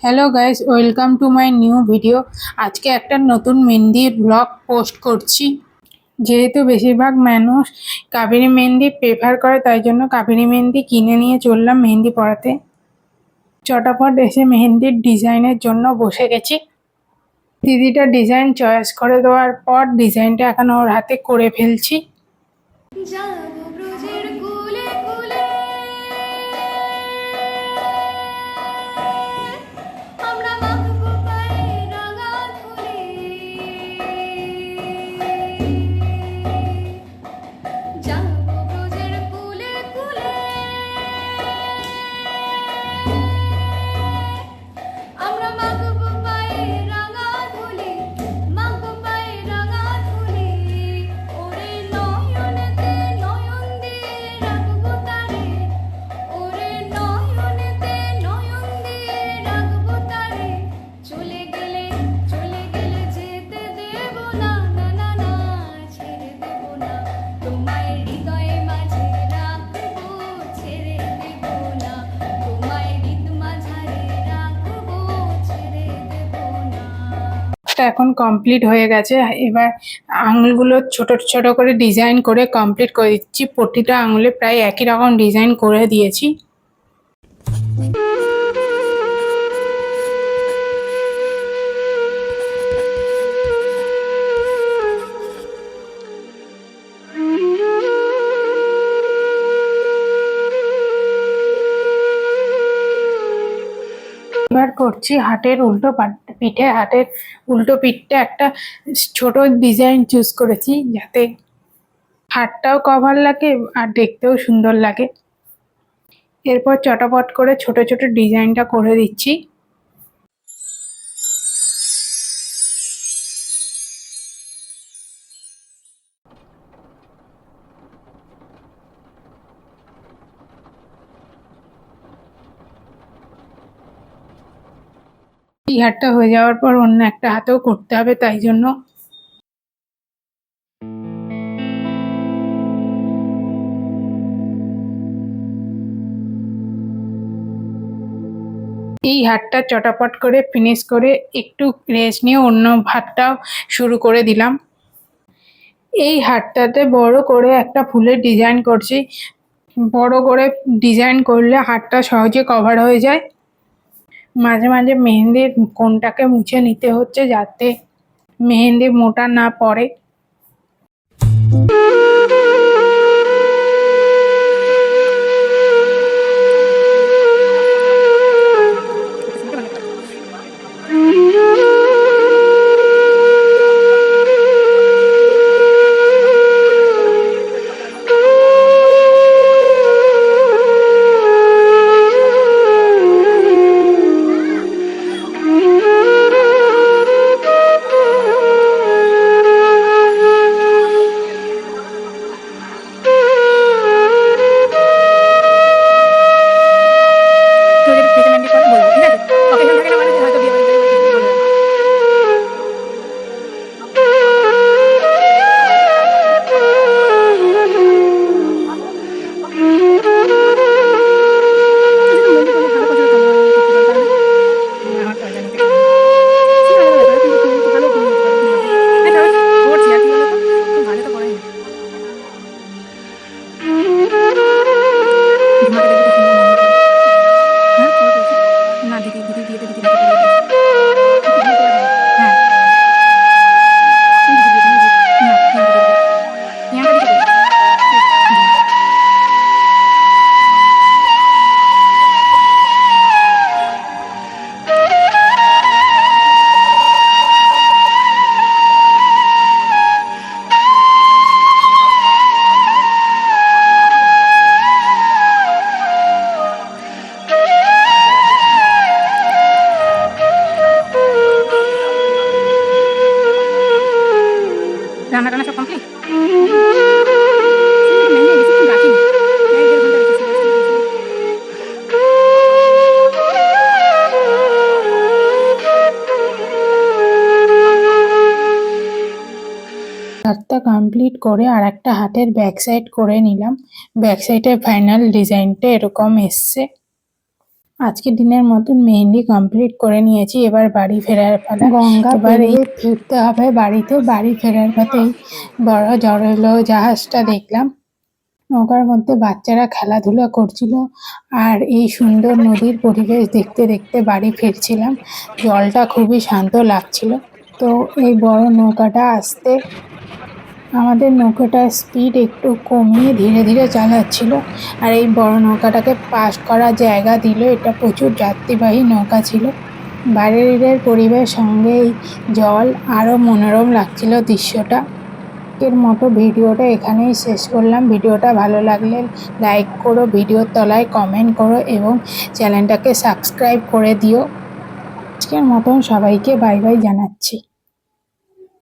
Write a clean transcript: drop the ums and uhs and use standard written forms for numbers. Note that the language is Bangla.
Hello guys, welcome to my new video. আজকে একটা নতুন মেহেন্দির ব্লগ পোস্ট করছি। যেহেতু বেশিরভাগ মানুষ কাবেরী মেহেন্দি প্রেফার করে, তাই জন্য কাবেরী মেহেন্দি কিনে নিয়ে চললাম মেহেন্দি পরাতে। চটাপট এসে মেহেন্দির ডিজাইনের জন্য বসে গেছি। দিদিটা ডিজাইন চয়েস করে দেওয়ার পর ডিজাইনটা এখন ওর হাতে করে ফেলছি। এখন কমপ্লিট হয়ে গেছে। এবার আঙুলগুলো ছোট ছোট করে ডিজাইন করে কমপ্লিট করে দিচ্ছি। প্রতিটা আঙুলে প্রায় একই রকম ডিজাইন করে দিয়েছি। এবার করছি হাতের উল্টো পিঠে। হাতের উল্টো পিঠটা একটা ছোট ডিজাইন চুজ করেছি, যাতে হাতটাও কভার লাগে আর দেখতেও সুন্দর লাগে। এরপর চটাপট করে ছোট ছোট ডিজাইনটা করে দিচ্ছি। এই হাতটা হয়ে যাওয়ার পর অন্য একটা হাতেও করতে হবে, তাই জন্য এই হাতটা চটাপট করে ফিনিশ করে একটু রেস্ট নিয়ে অন্য হাতটাও শুরু করে দিলাম। এই হাতটাতে বড় করে একটা ফুলের ডিজাইন করছি। বড় করে ডিজাইন করলে হাতটা সহজে কভার হয়ে যায়। মাঝে মাঝে মেহেন্দির কোণটাকে মুছে নিতে হচ্ছে, যাতে মেহেন্দি মোটা না পড়ে। রান্না টান্না সব কমপ্লিট। হাতটা কমপ্লিট করে আর একটা হাতের ব্যাক সাইড করে নিলাম। ব্যাক সাইডের ফাইনাল ডিজাইনটা এরকম এসছে। আজকের দিনের মতন মেহেন্দি কমপ্লিট করে নিয়েছি, এবার বাড়ি ফেরার পালা। গঙ্গা এবার এই ফিরতে হবে বাড়িতে। বাড়ি ফেরার পথেই বড় জড়লো জাহাজটা দেখলাম, নৌকার মধ্যে বাচ্চারা খেলাধুলা করছিল আর এই সুন্দর নদীর পরিবেশ দেখতে দেখতে বাড়ি ফিরছিলাম। জলটা খুবই শান্ত লাগছিল। তো এই বড় নৌকাটা আসতে আমাদের নৌকাটার স্পিড একটু কমিয়ে ধীরে ধীরে চালাচ্ছিল, আর এই বড় নৌকাটাকে পাস করার জায়গা দিল। এটা প্রচুর যাত্রীবাহী নৌকা ছিল। বাইরের পরিবেশ সঙ্গে এই জল আরও মনোরম লাগছিল দৃশ্যটা। এর মতো ভিডিওটা এখানেই শেষ করলাম। ভিডিওটা ভালো লাগলে লাইক করো, ভিডিওর তলায় কমেন্ট করো এবং চ্যানেলটাকে সাবস্ক্রাইব করে দিও। আজকের মতন সবাইকে বাই বাই জানাচ্ছি।